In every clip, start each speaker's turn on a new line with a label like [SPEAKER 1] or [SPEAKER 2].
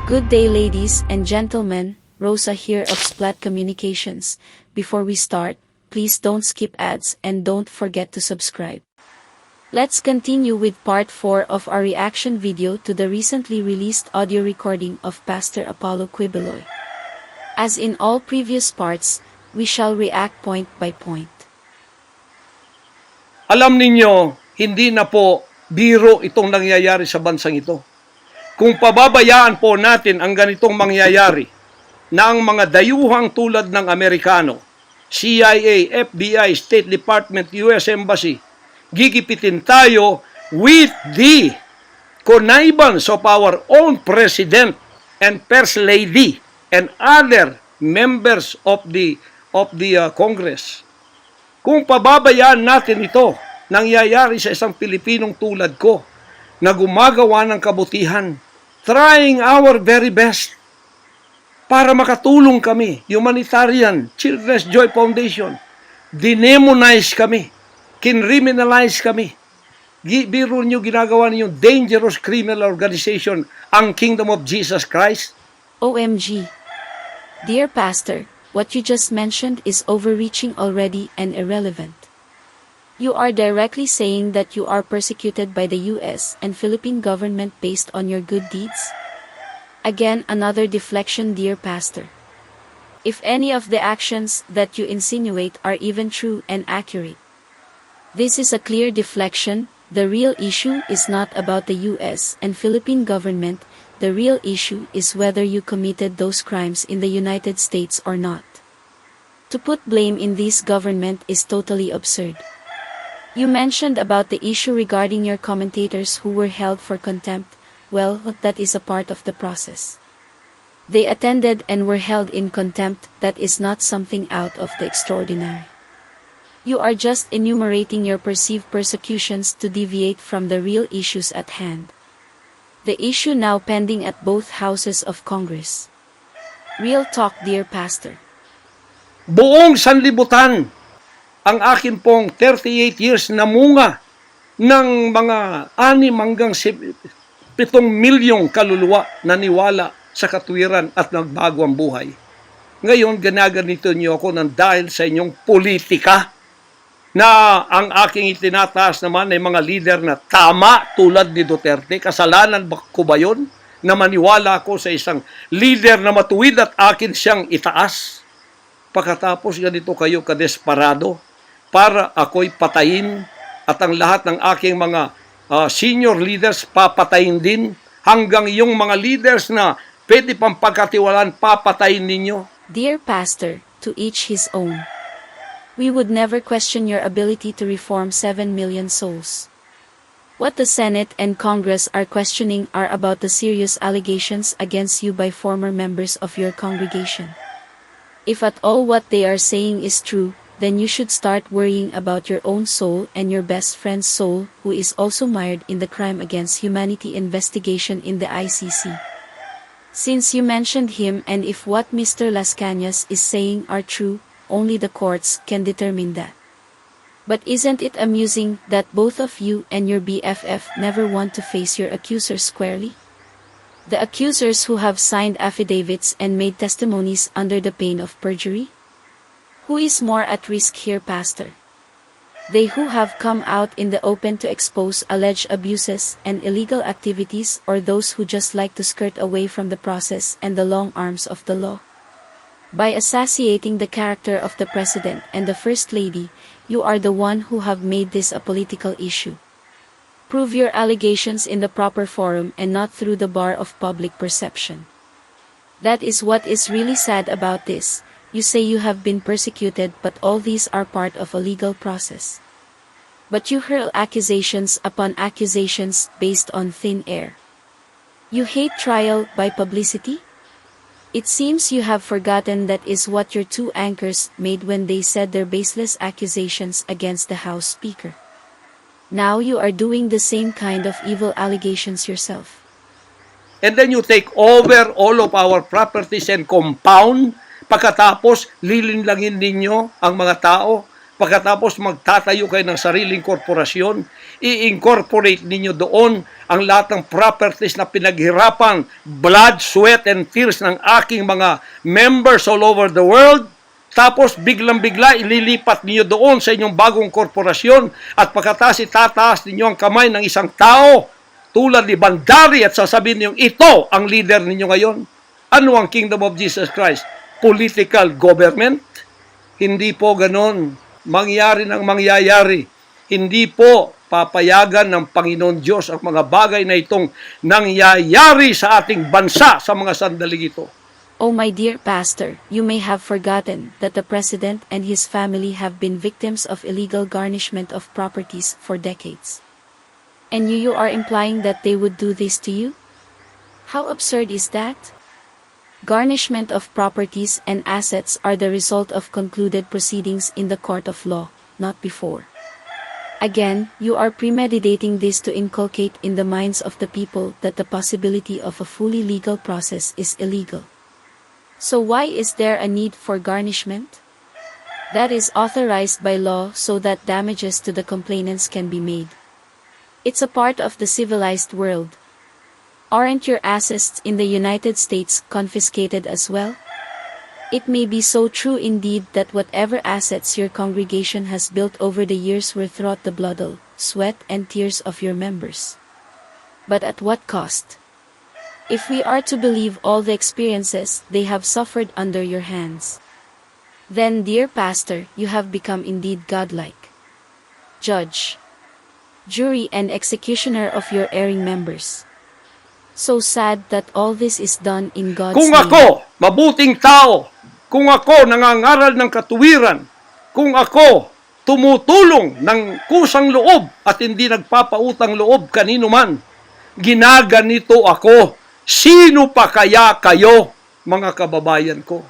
[SPEAKER 1] Good day, ladies and gentlemen. Rosa here of Splat Communications. Before we start, please don't skip ads and don't forget to subscribe. Let's continue with part 4 of our reaction video to the recently released audio recording of Pastor Apollo Quiboloy. As in all previous parts, we shall react point by point.
[SPEAKER 2] Alam ninyo, hindi na po biro itong nangyayari sa bansang ito. Kung pababayaan po natin ang ganitong mangyayari na ang mga dayuhang tulad ng Amerikano, CIA, FBI, State Department, US Embassy, gigipitin tayo with the connivance of our own President and First Lady and other members of the Congress. Kung pababayaan natin ito, nangyayari sa isang Pilipinong tulad ko na gumagawa ng kabutihan, trying our very best para makatulong kami, humanitarian, Children's Joy Foundation, dinemonize kami, kinriminalize kami. Biro nyo ginagawa ninyo dangerous criminal organization, ang Kingdom of Jesus Christ.
[SPEAKER 1] OMG. Dear Pastor, what you just mentioned is overreaching already and irrelevant. You are directly saying that you are persecuted by the US and Philippine government based on your good deeds? Again, another deflection, dear Pastor. If any of the actions that you insinuate are even true and accurate, this is a clear deflection. The real issue is not about the US and Philippine government. The real issue is whether you committed those crimes in the United States or not. To put blame in this government is totally absurd. You mentioned about the issue regarding your commentators who were held for contempt. Well, that is a part of the process. They attended and were held in contempt. That is not something out of the extraordinary. You are just enumerating your perceived persecutions to deviate from the real issues at hand. The issue now pending at both houses of Congress. Real talk, dear Pastor.
[SPEAKER 2] Buong sanlibutan ang akin pong 38 years na munga ng mga 6 hanggang 7 milyong kaluluwa na niwala sa katwiran at nagbago ang buhay. Ngayon, ginaganito niyo ako ng dahil sa inyong politika na ang aking itinataas naman ay mga leader na tama tulad ni Duterte. Kasalanan ko ba yun na maniwala ako sa isang leader na matuwid at akin siyang itaas? Pagkatapos ganito kayo kadesperado para ako'y patayin at ang lahat ng aking mga senior leaders papatayin din hanggang yung mga leaders na pwede pang pagkatiwalaan papatayin ninyo.
[SPEAKER 1] Dear Pastor, to each his own. We would never question your ability to reform 7 million souls. What the Senate and Congress are questioning are about the serious allegations against you by former members of your congregation. If at all what they are saying is true, then you should start worrying about your own soul and your best friend's soul, who is also mired in the crime against humanity investigation in the ICC. Since you mentioned him, and if what Mr. Las Cañas is saying are true, only the courts can determine that. But isn't it amusing that both of you and your BFF never want to face your accusers squarely? The accusers who have signed affidavits and made testimonies under the pain of perjury? Who is more at risk here, Pastor? They who have come out in the open to expose alleged abuses and illegal activities, or those who just like to skirt away from the process and the long arms of the law? By associating the character of the President and the First Lady, you are the one who have made this a political issue. Prove your allegations in the proper forum and not through the bar of public perception. That is what is really sad about this. You say you have been persecuted, but all these are part of a legal process. But you hurl accusations upon accusations based on thin air. You hate trial by publicity? It seems you have forgotten that is what your two anchors made when they said their baseless accusations against the House Speaker. Now you are doing the same kind of evil allegations yourself.
[SPEAKER 2] And then you take over all of our properties and compound. Pagkatapos, lilinlangin ninyo ang mga tao. Pagkatapos, magtatayo kayo ng sariling korporasyon. I-incorporate ninyo doon ang lahat ng properties na pinaghirapan, blood, sweat, and tears ng aking mga members all over the world, tapos biglang-bigla ililipat niyo doon sa inyong bagong korporasyon at pagkatapos itataas ninyo ang kamay ng isang tao tulad ni Bandari at sasabihin niyo, ito ang leader ninyo ngayon. Ano ang Kingdom of Jesus Christ? Political government? Hindi po ganon. Mangyari ng mangyayari. Hindi po papayagan ng Panginoon Diyos ang mga bagay na itong nangyayari sa ating bansa sa mga sandaling ito.
[SPEAKER 1] Oh my dear pastor, you may have forgotten that the president and his family have been victims of illegal garnishment of properties for decades. And you are implying that they would do this to you? How absurd is that? Garnishment of properties and assets are the result of concluded proceedings in the court of law, not before. Again, you are premeditating this to inculcate in the minds of the people that the possibility of a fully legal process is illegal. So why is there a need for garnishment? That is authorized by law so that damages to the complainants can be made. It's a part of the civilized world. Aren't your assets in the United States confiscated as well? It may be so true indeed that whatever assets your congregation has built over the years were through the blood, sweat, and tears of your members. But at what cost? If we are to believe all the experiences they have suffered under your hands, then, dear pastor, you have become indeed godlike. Judge, jury, and executioner of your erring members. So sad that all this is done in God's
[SPEAKER 2] Kung
[SPEAKER 1] name.
[SPEAKER 2] ako, mabuting tao, kung ako nangangaral ng katuwiran, kung ako tumutulong ng kusang loob at hindi nagpapautang loob kanino man, ginaganito ako. Sino pa kaya kayo, mga kababayan ko?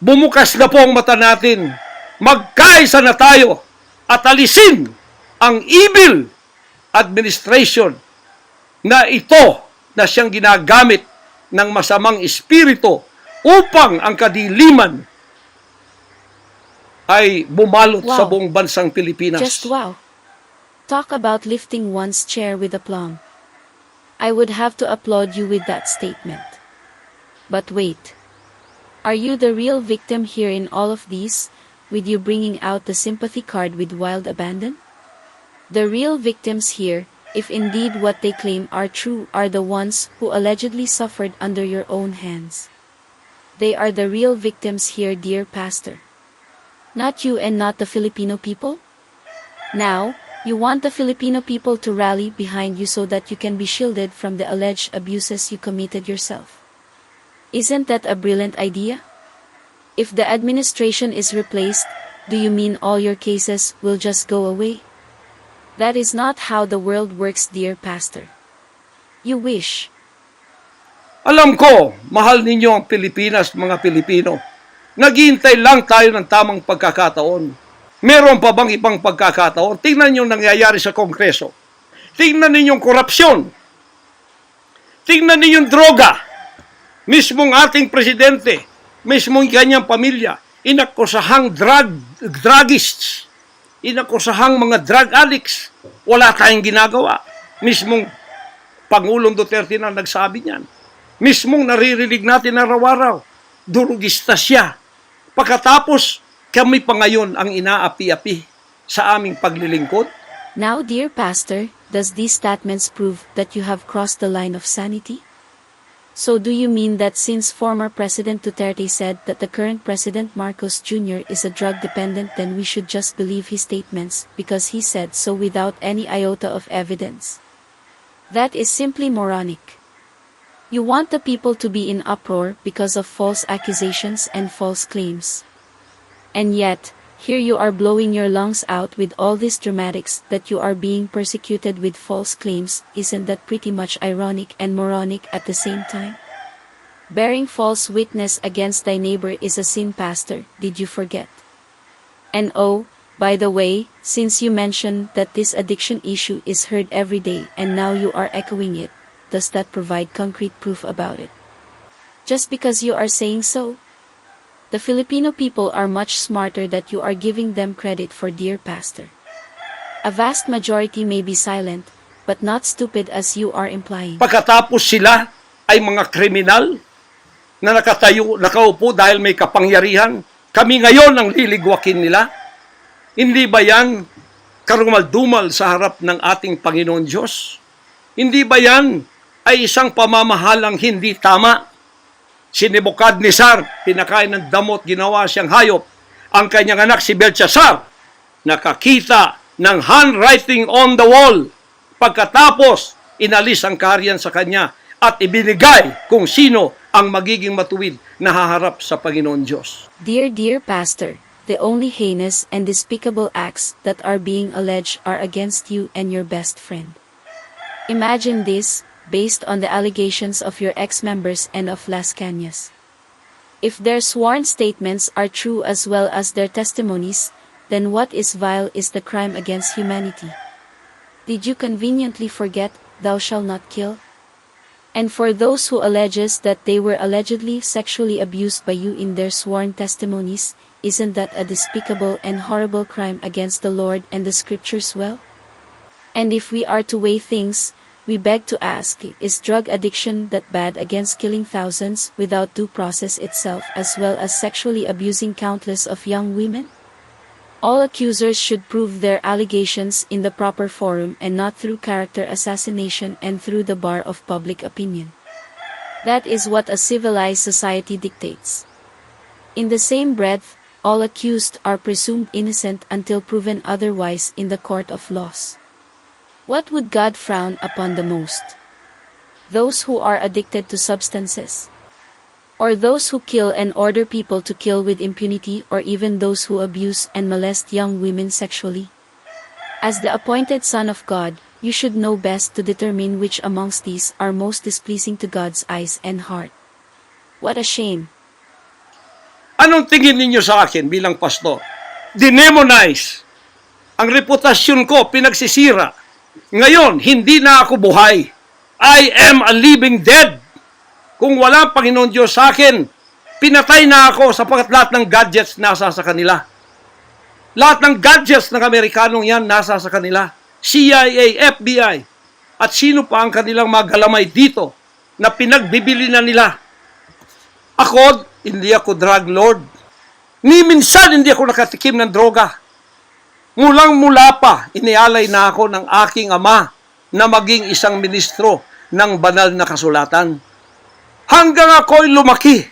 [SPEAKER 2] Bumukas na po ang mata natin. Magkaisa na tayo at alisin ang evil administration na ito na siyang ginagamit ng masamang espiritu upang ang kadiliman ay bumalot sa buong bansang Pilipinas.
[SPEAKER 1] Just wow. Talk about lifting one's chair with aplomb. I would have to applaud you with that statement. But wait. Are you the real victim here in all of these, with you bringing out the sympathy card with wild abandon? The real victims here, if indeed what they claim are true, are the ones who allegedly suffered under your own hands. They are the real victims here, dear pastor. Not you and not the Filipino people? Now, you want the Filipino people to rally behind you so that you can be shielded from the alleged abuses you committed yourself. Isn't that a brilliant idea? If the administration is replaced, do you mean all your cases will just go away? That is not how the world works, dear pastor. You wish.
[SPEAKER 2] Alam ko, mahal ninyo ang Pilipinas, mga Pilipino. Naghihintay lang tayo ng tamang pagkakataon. Meron pa bang ibang pagkakataon? Tingnan niyo nangyayari sa Kongreso. Tingnan niyo yung korupsyon. Tingnan niyo yung droga. Mismong ating presidente, mismong kanyang pamilya, inakusahang druggists, inakusahang mga drug addicts. Wala tayong ginagawa. Mismong Pangulong Duterte na nagsabi niyan. Mismong naririnig natin araw-araw, durugista siya. Pagkatapos, kami pa ngayon ang inaapi-api sa aming paglilingkod.
[SPEAKER 1] Now, dear pastor, does these statements prove that you have crossed the line of sanity? So do you mean that since former President Duterte said that the current President Marcos Jr. is a drug dependent, then we should just believe his statements because he said so without any iota of evidence? That is simply moronic. You want the people to be in uproar because of false accusations and false claims. And yet, here you are blowing your lungs out with all these dramatics that you are being persecuted with false claims. Isn't that pretty much ironic and moronic at the same time? Bearing false witness against thy neighbor is a sin, pastor, did you forget? And oh, by the way, since you mentioned that this addiction issue is heard every day and now you are echoing it, does that provide concrete proof about it? Just because you are saying so? The Filipino people are much smarter than you are giving them credit for, dear pastor. A vast majority may be silent, but not stupid as you are implying.
[SPEAKER 2] Pagkatapos sila ay mga kriminal na nakaupo dahil may kapangyarihan, kami ngayon ang liligwakin nila. Hindi ba yan karumal-dumal sa harap ng ating Panginoon Diyos? Hindi ba yan ay isang pamamahalang hindi tama? Si Nebukadnezar, pinakain ng damot, ginawa siyang hayop. Ang kanyang anak si Belshazzar, nakakita ng handwriting on the wall. Pagkatapos, inalis ang kaharian sa kanya at ibinigay kung sino ang magiging matuwid na haharap sa Panginoon Diyos.
[SPEAKER 1] Dear Pastor, the only heinous and despicable acts that are being alleged are against you and your best friend. Imagine this, based on the allegations of your ex-members and of Las Cañas. If their sworn statements are true as well as their testimonies, then what is vile is the crime against humanity. Did you conveniently forget, thou shalt not kill? And for those who alleges that they were allegedly sexually abused by you in their sworn testimonies, isn't that a despicable and horrible crime against the Lord and the Scriptures well? And if we are to weigh things, we beg to ask, is drug addiction that bad against killing thousands without due process itself as well as sexually abusing countless of young women? All accusers should prove their allegations in the proper forum and not through character assassination and through the bar of public opinion. That is what a civilized society dictates. In the same breath, all accused are presumed innocent until proven otherwise in the court of laws. What would God frown upon the most? Those who are addicted to substances? Or those who kill and order people to kill with impunity, or even those who abuse and molest young women sexually? As the appointed Son of God, you should know best to determine which amongst these are most displeasing to God's eyes and heart. What a shame!
[SPEAKER 2] Anong tingin ninyo sa akin bilang pastor? Dinemonize. Ang reputasyon ko pinagsisira. Ngayon, hindi na ako buhay. I am a living dead. Kung wala Panginoon Diyos sa akin, pinatay na ako sapagkat lahat ng gadgets nasa sa kanila. Lahat ng gadgets ng Amerikanong yan nasa sa kanila. CIA, FBI, at sino pa ang kanilang magalamay dito na pinagbibili na nila. Ako, hindi ako drug lord. Ni minsan hindi ako nakatikim ng droga. Mulang-mula pa, inialay na ako ng aking ama na maging isang ministro ng banal na kasulatan. Hanggang ako'y lumaki,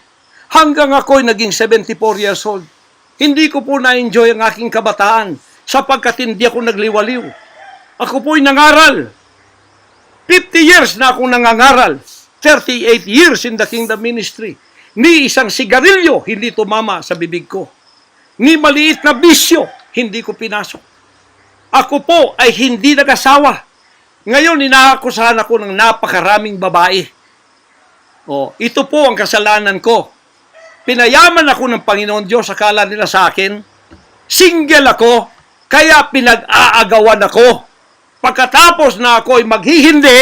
[SPEAKER 2] hanggang ako'y naging 74 years old, hindi ko po na-enjoy ang aking kabataan sapagkat hindi ako nagliwaliw. Ako po'y nangaral. 50 years na akong nangangaral. 38 years in the kingdom ministry. Ni isang sigarilyo hindi tumama sa bibig ko. Ni maliit na bisyo hindi ko pinasok. Ako po ay hindi nag-asawa. Ngayon, inaakusahan ako ng napakaraming babae. Ito po ang kasalanan ko. Pinayaman ako ng Panginoon Diyos, akala nila sa akin, single ako, kaya pinag-aagawan ako. Pagkatapos na ako ay maghihindi,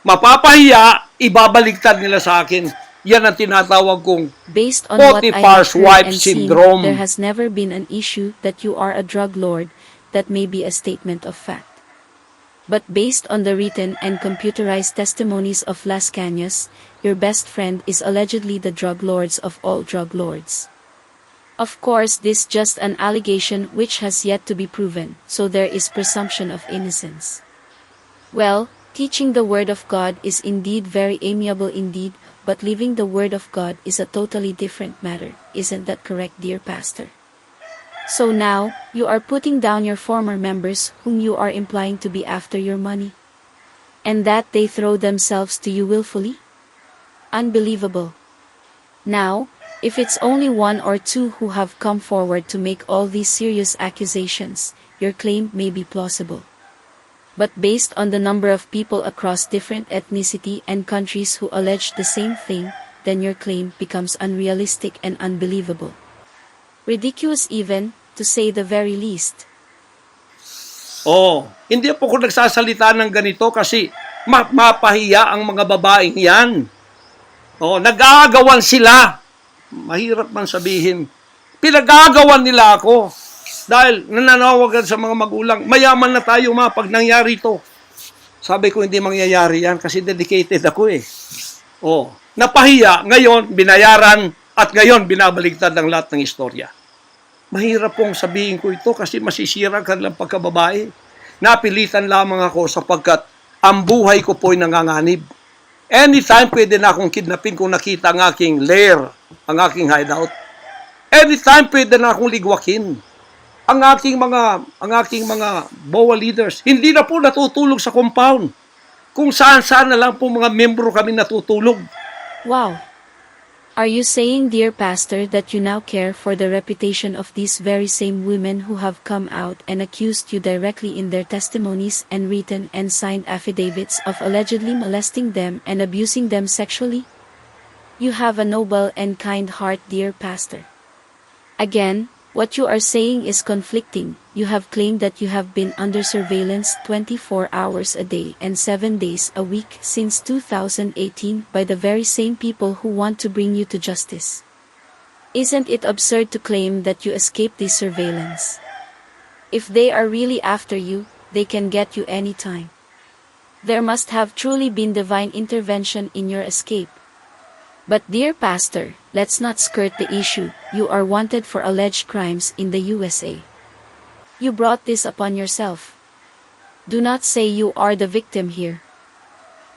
[SPEAKER 2] mapapahiya, ibabaligtad nila sa akin. Yan ang tinatawag kong
[SPEAKER 1] based on what I have heard and seen,
[SPEAKER 2] syndrome.
[SPEAKER 1] There has never been an issue that you are a drug lord that may be a statement of fact. But based on the written and computerized testimonies of Las Cañas, your best friend is allegedly the drug lords of all drug lords. Of course, this is just an allegation which has yet to be proven, so there is presumption of innocence. Well, teaching the word of God is indeed very amiable indeed, but living the word of God is a totally different matter. Isn't that correct, dear pastor? So now, you are putting down your former members whom you are implying to be after your money? And that they throw themselves to you willfully? Unbelievable. Now, if it's only one or two who have come forward to make all these serious accusations, your claim may be plausible. But based on the number of people across different ethnicity and countries who allege the same thing, then your claim becomes unrealistic and unbelievable. Ridiculous even, to say the very least.
[SPEAKER 2] Hindi po ako nagsasalita ng ganito kasi mapahiya ang mga babaeng yan. Nag-aagawan sila. Mahirap man sabihin. Pinag-aagawan nila ako. Dahil nananawagan sa mga magulang, mayaman na tayo pag nangyari ito. Sabi ko, hindi mangyayari yan kasi dedicated ako eh. Oh, napahiya, ngayon binayaran at ngayon binabaligtad ang lahat ng istorya. Mahirap pong sabihin ko ito kasi masisira ang kanilang pagkababae. Napilitan lamang ako sapagkat ang buhay ko po'y nanganganib. Anytime pwede na akong kidnapin kung nakita ang aking lair, ang aking hideout. Anytime pwede na akong ligwakin. Ang aking mga BOA leaders, hindi na po natutulog sa compound. Kung saan-saan na lang po mga membro kami natutulog.
[SPEAKER 1] Wow! Are you saying, dear Pastor, that you now care for the reputation of these very same women who have come out and accused you directly in their testimonies and written and signed affidavits of allegedly molesting them and abusing them sexually? You have a noble and kind heart, dear Pastor. Again, what you are saying is conflicting. You have claimed that you have been under surveillance 24 hours a day and 7 days a week since 2018 by the very same people who want to bring you to justice. Isn't it absurd to claim that you escaped this surveillance? If they are really after you, they can get you anytime. There must have truly been divine intervention in your escape. But dear Pastor, let's not skirt the issue. You are wanted for alleged crimes in the USA. You brought this upon yourself. Do not say you are the victim here.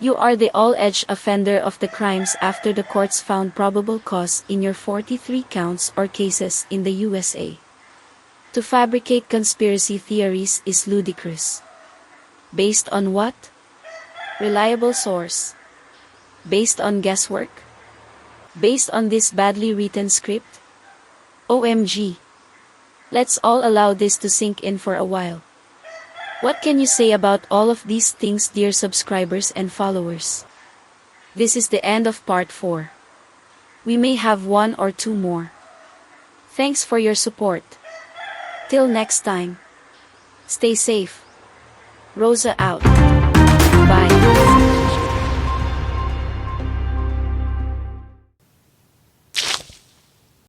[SPEAKER 1] You are the alleged offender of the crimes after the courts found probable cause in your 43 counts or cases in the USA. To fabricate conspiracy theories is ludicrous. Based on what? Reliable source. Based on guesswork? Based on this badly written script? OMG. Let's all allow this to sink in for a while. What can you say about all of these things, dear subscribers and followers? This is the end of part 4. We may have 1 or 2 more. Thanks for your support. Till next time. Stay safe. Rosa out.